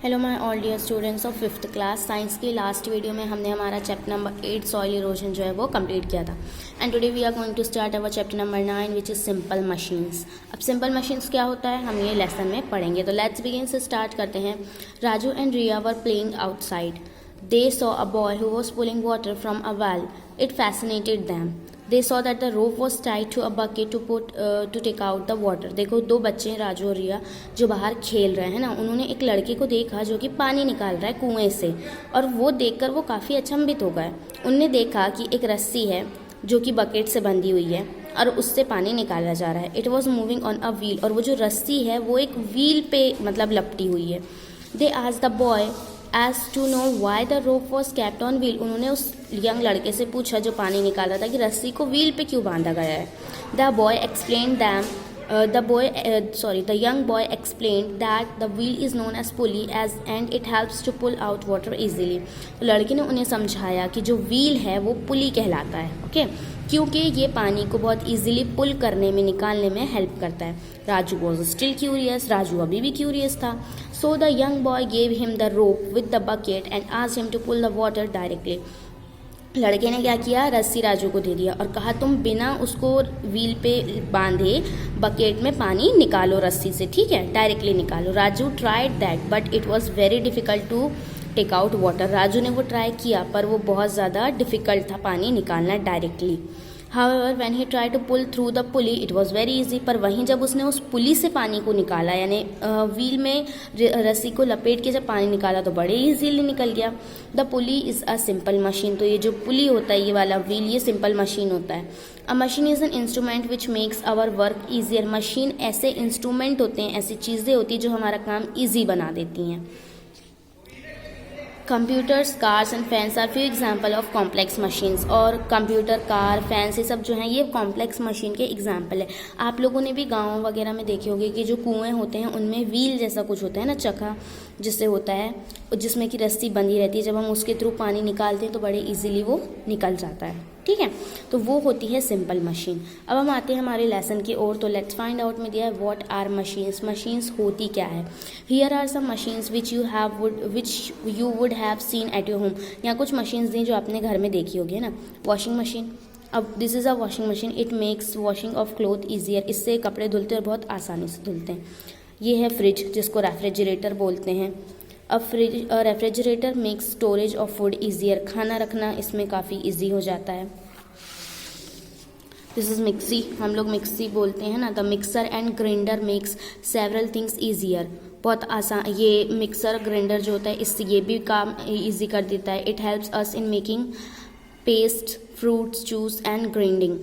Hello my all dear students of 5th class science की last video में हमने हमारा चैप्टर नंबर 8 सॉइल इरोजन जो है वो कंप्लीट किया था and today we are going to start our chapter number 9 which is simple machines. अब सिंपल मशीन्स क्या होता है हम ये लेसन में पढ़ेंगे, तो लेट्स बिगिन से स्टार्ट करते हैं। Raju and Riya were playing outside. They saw a boy who was pulling water from a well. It fascinated them. They saw that the rope was tied to a bucket to take out the water। देखो दो बच्चे हैं राजू और रिया जो बाहर खेल रहे हैं ना, उन्होंने एक लड़के को देखा जो कि पानी निकाल रहा है कुएं से, और वो देखकर वो काफ़ी अचंभित हो गए। उनने देखा कि एक रस्सी है जो कि बकेट से बंधी हुई है और उससे पानी निकाला जा रहा है। It was moving on a wheel, और वो जो रस्सी है वो एक व्हील पे मतलब लपटी हुई है। They asked the boy as to know why the rope was kept on wheel. उन्होंने उस यंग लड़के से पूछा जो पानी निकाल रहा था कि रस्सी को व्हील पे क्यों बांधा गया है। The boy explain them the young boy explained that the wheel is known as pulley and it helps to pull out water easily। तो लड़के ने उन्हें समझाया कि जो व्हील है वो पुली कहलाता है, ओके, क्योंकि ये पानी को बहुत इजीली पुल करने में निकालने में हेल्प करता है। Raju was still curious, Raju अभी भी क्यूरियस था। So the young boy gave him the rope with the bucket and asked him to pull the water directly. लड़के ने क्या किया, रस्सी राजू को दे दिया और कहा तुम बिना उसको व्हील पे बांधे बकेट में पानी निकालो रस्सी से, ठीक है, डायरेक्टली निकालो। Raju tried that but it was very difficult to take out water. Raju ने वो ट्राई किया पर वो बहुत ज़्यादा डिफिकल्ट था पानी निकालना directly. However, when he tried to pull through the pulley, it was very easy। पर वहीं जब उसने उस पुली से पानी को निकाला, यानी व्हील में रस्सी को लपेट के जब पानी निकाला तो बड़े इजीली निकल गया। The pulley is a simple machine. तो ये जो पुली होता है, ये वाला व्हील, ये सिंपल मशीन होता है। A machine is an instrument which makes our work easier. Machine ऐसे इंस्ट्रूमेंट होते हैं, ऐसी चीज़ें होती हैं जो हमारा काम ईजी बना देती हैं। Computers, cars and fans are few example of complex machines. और कंप्यूटर, कार, फैंस, ये सब जो हैं ये कॉम्प्लेक्स मशीन के एग्जाम्पल है। आप लोगों ने भी गाँव वगैरह में देखे होंगे कि जो कुएं होते हैं उनमें व्हील जैसा कुछ होता है ना, चक्का जिससे होता है, जिसमें कि रस्सी बंधी रहती है। जब हम उसके थ्रू पानी निकालते हैं तो बड़े इजीली वो निकल जाता है, ठीक है। तो वो होती है सिंपल मशीन। अब हम आते हैं हमारे लेसन की ओर। तो लेट्स फाइंड आउट में दिया है व्हाट आर मशीन्स। मशीन्स होती क्या है। Here are some machines which you would have seen at your home. यहाँ कुछ मशीन्स दी जो आपने घर में देखी होगी ना। Washing machine. अब this is a washing machine. It makes washing of cloth easier. इससे कपड़े धुलते हैं, बहुत आसानी से धुलते हैं। ये है फ्रिज जिसको रेफ्रिजरेटर बोलते हैं। Refrigerator makes storage of food easier. खाना रखना इसमें काफ़ी ईजी हो जाता है। दिस इज़ मिक्सी, हम लोग मिक्सी बोलते हैं ना। The mixer and grinder makes several things easier. बहुत आसान, ये मिक्सर ग्राइंडर जो होता है इससे ये भी काम ईजी कर देता है। It helps us in making paste, fruits juice and grinding.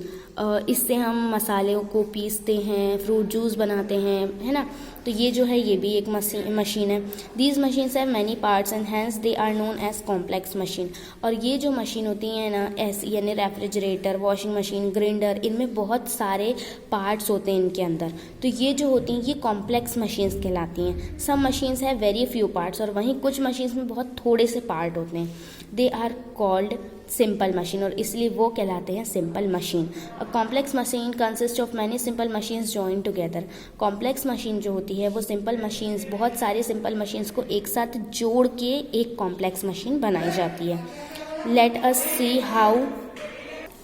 इससे हम मसालों को पीसते हैं, फ्रूट जूस बनाते हैं, है ना। तो ये जो है ये भी एक मशीन है। These machines have many parts and hence they are known as complex machine. और ये जो मशीन होती हैं ना, ऐसी यानी रेफ्रिजरेटर, वॉशिंग मशीन, ग्राइंडर, इनमें बहुत सारे पार्ट्स होते हैं इनके अंदर। तो ये जो होती हैं ये कॉम्प्लेक्स मशीन्स कहलाती हैं। Some machines have very few parts, और वहीं कुछ मशीन्स में बहुत थोड़े से पार्ट होते हैं। They are called simple machine, और इसलिए वो कहलाते हैं simple machine. A complex machine consist of many simple machines join together. Complex machine जो होती है वो सिंपल मशीन्स, बहुत सारे सिंपल मशीन्स को एक साथ जोड़ के एक कॉम्प्लेक्स मशीन बनाई जाती है। Let us see how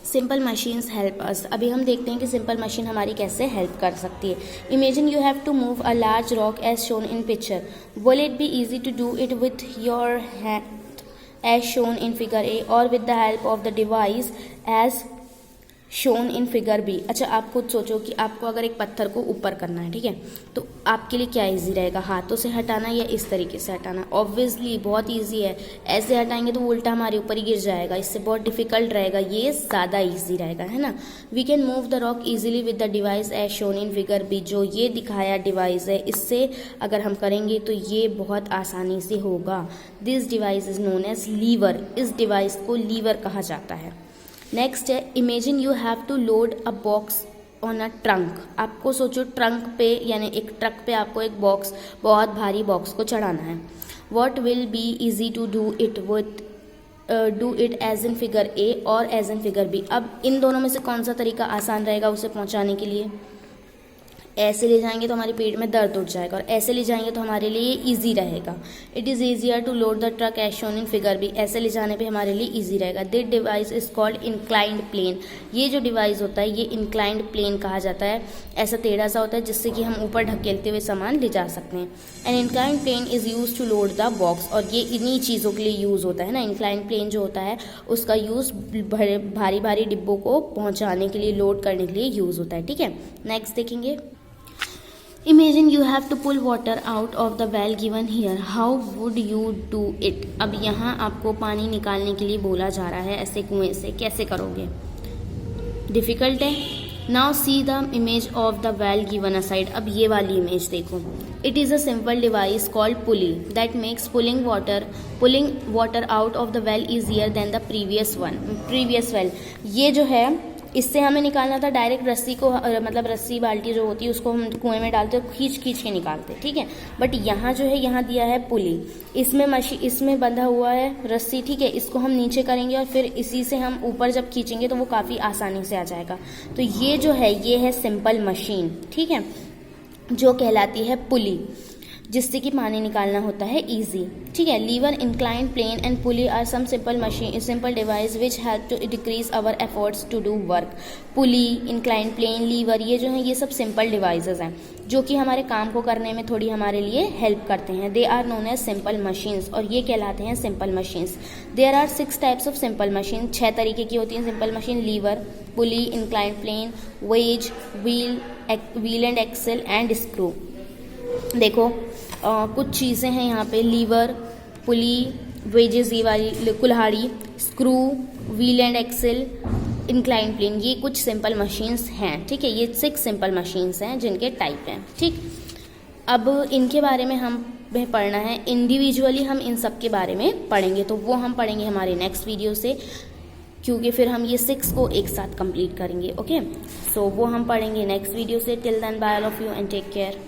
simple machines help us. अभी हम देखते हैं कि सिंपल मशीन हमारी कैसे हेल्प कर सकती है। Imagine you have to move a large rock as shown in picture. Will it be easy to do it with your hand as shown in figure A or with the help of the device as shown in figure B। अच्छा, आप खुद सोचो कि आपको अगर एक पत्थर को ऊपर करना है, ठीक है, तो आपके लिए क्या इजी रहेगा, हाथों से हटाना या इस तरीके से हटाना। ऑब्वियसली बहुत इजी है, ऐसे हटाएंगे तो उल्टा हमारे ऊपर ही गिर जाएगा, इससे बहुत डिफिकल्ट रहेगा, ये ज़्यादा इजी रहेगा, है ना। We can move the rock easily with the device as shown in figure B. जो ये दिखाया डिवाइस है, इससे अगर हम करेंगे तो ये बहुत आसानी से होगा। This device is known as lever. इस डिवाइस को लीवर कहा जाता है। नेक्स्ट है, imagine you have to load a box on a trunk. आपको सोचो ट्रंक पे, यानी एक ट्रक पे आपको एक बॉक्स, बहुत भारी बॉक्स को चढ़ाना है। What will be easy to do it with do it as in figure A or as in figure B. अब इन दोनों में से कौन सा तरीका आसान रहेगा उसे पहुंचाने के लिए। ऐसे ले जाएंगे तो हमारे पेट में दर्द उठ जाएगा, और ऐसे ले जाएंगे तो हमारे लिए ईजी रहेगा। It is easier to load the truck as shown in figure B, ऐसे ले जाने पे हमारे लिए ईजी रहेगा। This device is called inclined plane, ये जो डिवाइस होता है ये इंक्लाइंड प्लेन कहा जाता है। ऐसा टेढ़ा सा होता है जिससे कि हम ऊपर ढकेलते हुए सामान ले जा सकते हैं। An inclined plane is use to load the box, और ये इन्हीं चीज़ों के लिए यूज़ होता है ना। इंक्लाइंड प्लेन जो होता है उसका यूज़ भारी भारी डिब्बों को पहुँचाने के लिए, लोड करने के लिए यूज़ होता है। ठीक है, नेक्स्ट देखेंगे। Imagine you have to pull water out of the well given here. How would you do it? अब यहाँ आपको पानी निकालने के लिए बोला जा रहा है ऐसे कुएं से, कैसे करोगे? डिफ़िकल्ट है। Now see the image of the well given aside. अब ये वाली इमेज देखो। It is a simple device called pulley that makes pulling water out of the well easier than the previous well. ये जो है इससे हमें निकालना था डायरेक्ट रस्सी को, मतलब रस्सी बाल्टी जो होती है उसको हम कुएं में डालते हैं, खींच के निकालते, ठीक है। बट यहाँ जो है, यहाँ दिया है पुली, इसमें बंधा हुआ है रस्सी, ठीक है। इसको हम नीचे करेंगे और फिर इसी से हम ऊपर जब खींचेंगे तो वो काफ़ी आसानी से आ जाएगा। तो ये जो है ये है सिंपल मशीन, ठीक है, जो कहलाती है पुली, जिससे कि पानी निकालना होता है इजी, ठीक है। Lever, inclined plane and pulley are some simple device which help to decrease our efforts to do work. Pulley, inclined plane, lever, ये जो है ये सब सिंपल डिवाइसेस हैं जो कि हमारे काम को करने में थोड़ी हमारे लिए हेल्प करते हैं। They are known as simple machines, और ये कहलाते हैं simple machines. There are 6 types of simple machine, 6 तरीके की होती हैं simple machine. Lever, pulley, inclined plane, wedge, wheel and axle and screw. देखो कुछ चीज़ें हैं यहाँ पे, लीवर, पुली, वेजेस ये वाली, कुल्हाड़ी, screw, wheel and axle, inclined plane, ये कुछ सिंपल मशीन्स हैं, ठीक है। ये 6 सिंपल मशीन्स हैं जिनके टाइप हैं, ठीक। अब इनके बारे में हमें पढ़ना है इंडिविजुअली, हम इन सब के बारे में पढ़ेंगे, तो वो हम पढ़ेंगे हमारे नेक्स्ट वीडियो से, क्योंकि फिर हम ये 6 को एक साथ कंप्लीट करेंगे। ओके, सो वो हम पढ़ेंगे नेक्स्ट वीडियो से। Till then bye all of you and take care.